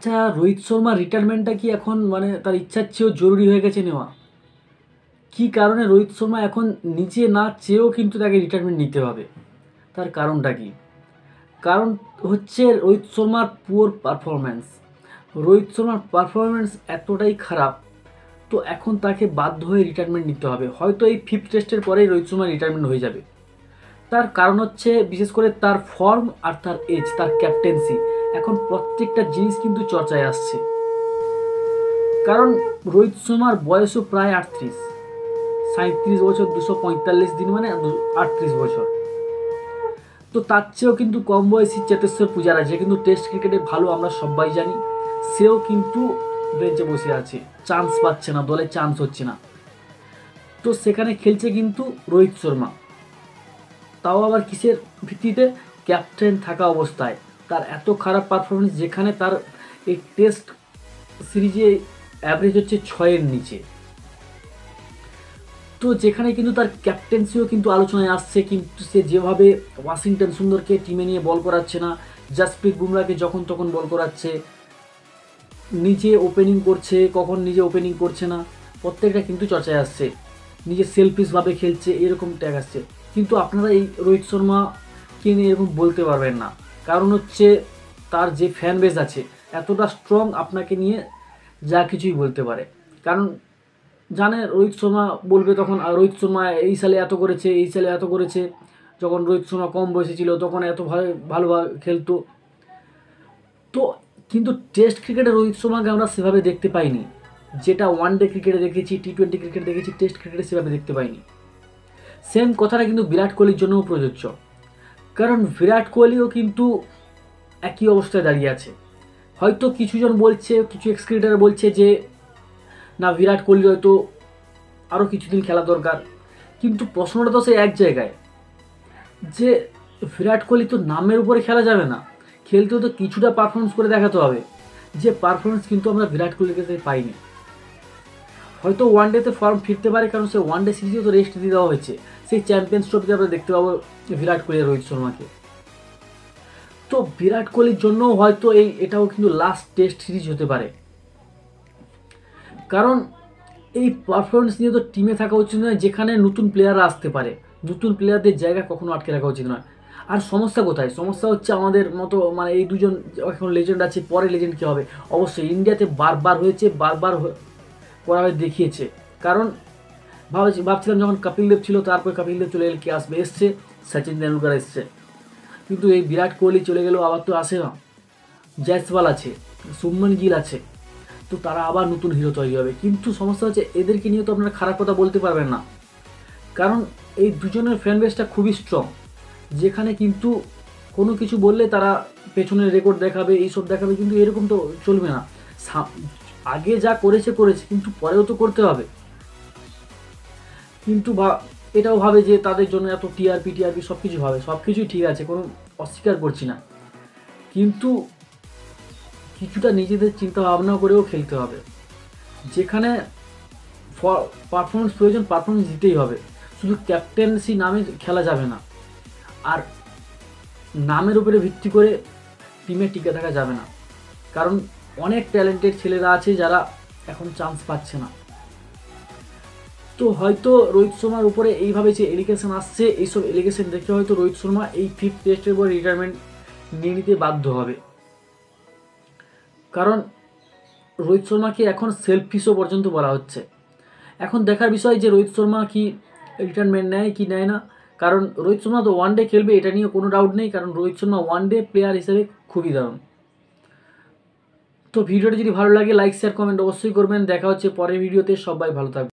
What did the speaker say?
আচ্ছা, রোহিত শর্মা রিটায়ারমেন্টটা কি এখন মানে তার ইচ্ছার চেয়েও জরুরি হয়ে গেছে নেওয়া? কী কারণে রোহিত শর্মা এখন নিজে না চেয়েও কিন্তু তাকে রিটায়ারমেন্ট নিতে হবে? তার কারণটা কী? কারণ হচ্ছে রোহিত শর্মার পুয়ার পারফরম্যান্স। রোহিত শর্মার পারফরম্যান্স এতটাই খারাপ, তো এখন তাকে বাধ্য হয়ে রিটায়ারমেন্ট নিতে হবে। হয়তো এই 5th টেস্টের পরেই রোহিত শর্মার রিটায়ারমেন্ট হয়ে যাবে। তার কারণ হচ্ছে বিশেষ করে তার ফর্ম আর তার এজ, তার ক্যাপ্টেন্সি। এখন প্রত্যেকটা জিনিস কিন্তু চর্চায় আসছে। কারণ রোহিত শর্মার বয়সও প্রায় 38, 37 বছর 245 দিন মানে 38 বছর। তো তার চেয়েও কিন্তু কম বয়সী চেতেশ্বর পূজারা, যে কিন্তু টেস্ট ক্রিকেটে ভালো আমরা সবাই জানি, সেও কিন্তু বেঞ্চে বসে আছে, চান্স পাচ্ছে না, দলে চান্স হচ্ছে না। তো সেখানে খেলছে কিন্তু রোহিত শর্মা, তাও আবার কিসের ভিত্তিতে? ক্যাপ্টেন থাকা অবস্থায়। তার এত খারাপ পারফরমেন্স, যেখানে তার এই টেস্ট সিরিজে অ্যাভারেজ হচ্ছে 6-এর নিচে। তো যেখানে কিন্তু তার ক্যাপ্টেন্সিও কিন্তু আলোচনায় আসছে, কিন্তু সে যেভাবে ওয়াশিংটন সুন্দরকে টিমে নিয়ে বল করাচ্ছে না, জাসপ্রীত বুমরাকে যখন তখন বল করাচ্ছে, নিজে ওপেনিং করছে, কখন নিজে ওপেনিং করছে না, প্রত্যেকটা কিন্তু চর্চায় আসছে। নিজে সেলফিশভাবে খেলছে, এরকম ট্যাগ আসছে। কিন্তু আপনারা এই রোহিত শর্মাকে নিয়ে এরকম বলতে পারবেন না, কারণ হচ্ছে তার যে ফ্যান বেস আছে এতটা স্ট্রং, আপনাকে নিয়ে যা কিছুই বলতে পারে। কারণ জানে রোহিত শর্মা বলবে তখন, আর রোহিত শর্মা এই সালে এত করেছে, এই সালে এত করেছে, যখন রোহিত শর্মা কম বয়সে ছিল তখন এত ভালোভাবে খেলতো। তো কিন্তু টেস্ট ক্রিকেটে রোহিত শর্মাকে আমরা সেভাবে দেখতে পাইনি, যেটা ওয়ানডে ক্রিকেটে দেখেছি, টি20 ক্রিকেট দেখেছি, টেস্ট ক্রিকেটে সেভাবে দেখতে পাইনি। সেম কথাটা কিন্তু বিরাট কোহলির জন্যও প্রযোজ্য। কারণ বিরাট কোহলিও কিন্তু একই অবস্থায় দাঁড়িয়ে আছে। হয়তো কিছুজন বলছে, কিছু এক্স ক্রিকেটার বলছে যে না, বিরাট কোহলি হয়তো আরও কিছুদিন খেলা দরকার। কিন্তু প্রশ্নটা তো সেই এক জায়গায়, যে বিরাট কোহলি তো নামের উপরে খেলা যাবে না, খেলতেও তো কিছুটা পারফরমেন্স করে দেখাতে হবে, যে পারফরমেন্স কিন্তু আমরা বিরাট কোহলির কাছে পাইনি। হয়তো ওয়ানডেতে ফর্ম ফিরতে পারে, কারণ সে ওয়ানডে সিরিজেও তো রেস্ট দিয়ে দেওয়া হয়েছে। সেই চ্যাম্পিয়ন্স ট্রফিতে আমরা দেখতে পাবো বিরাট কোহলি আর রোহিত শর্মাকে। তো বিরাট কোহলির জন্য হয়তো এটাও কিন্তু লাস্ট টেস্ট সিরিজ হতে পারে। কারণ এই পারফরমেন্স নিয়ে তো টিমে থাকা উচিত নয়, যেখানে নতুন প্লেয়াররা আসতে পারে। নতুন প্লেয়ারদের জায়গা কখনো আটকে রাখা উচিত নয়। আর সমস্যা কোথায়? সমস্যা হচ্ছে আমাদের মতো, মানে এই দুজন এখন লেজেন্ড আছে, পরে লেজেন্ড কী হবে? অবশ্যই ইন্ডিয়াতে বারবার হয়েছে, বারবার করা হয়ে দেখিয়েছে। কারণ ভাবছিলাম যখন কপিল দেব ছিল, তারপরে কপিল দেব চলে গেলে কে আসবে? এসছে সচিন তেন্ডুলকার এসছে। কিন্তু এই বিরাট কোহলি চলে গেলেও আবার তো আসে না। জয়সওয়াল আছে, শুভমন গিল আছে, তো তারা আবার নতুন হিরো তৈরি হবে। কিন্তু সমস্যা হচ্ছে এদেরকে নিয়ে তো আপনারা খারাপ কথা বলতে পারবেন না, কারণ এই দুজনের ফ্যান বেসটা খুবই স্ট্রং। যেখানে কিন্তু কোনো কিছু বললে তারা পেছনের রেকর্ড দেখাবে, এইসব দেখাবে, কিন্তু এরকম তো চলবে না। আগে যা করেছে, কিন্তু পরেও তো করতে হবে। কিন্তু এটাও ভাবে যে তাদের জন্য এত টিআরপি সব কিছু ভাবে, সব কিছুই ঠিক আছে, কোনো অস্বীকার করছি না, কিন্তু কিছুটা নিজেদের চিন্তা ভাবনা করেও খেলতে হবে। যেখানে পারফরমেন্স প্রয়োজন, পারফরমেন্স দিতেই হবে। শুধু ক্যাপ্টেন্সি নামে খেলা যাবে না, আর নামের উপরে ভিত্তি করে টিমে টিকে থাকা যাবে না। কারণ অনেক ট্যালেন্টেড ছেলেরা আছে যারা এখন চান্স পাচ্ছে না। তো হয়তো রোহিত শর্মার উপরে এইভাবে যে এলিগেশন আসছে, এইসব এলিগেশন দেখে হয়তো রোহিত শর্মা এই 5th টেস্টের পর রিটায়ারমেন্ট নিয়ে নিতে বাধ্য হবে। কারণ রোহিত শর্মাকে এখন সেলফিশও পর্যন্ত বলা হচ্ছে। এখন দেখার বিষয় যে রোহিত শর্মা কি রিটায়ারমেন্ট নেয় কি নেয় না। কারণ রোহিত শর্মা তো ওয়ানডে খেলবে, এটা নিয়ে কোনো ডাউট নেই, কারণ রোহিত শর্মা ওয়ানডে প্লেয়ার হিসেবে খুবই দারুণ। তো ভিডিওটি যদি ভালো লাগে লাইক শেয়ার কমেন্ট অবশ্যই করবেন। দেখা হচ্ছে পরের ভিডিওতে, সবাই ভালো থাকবে।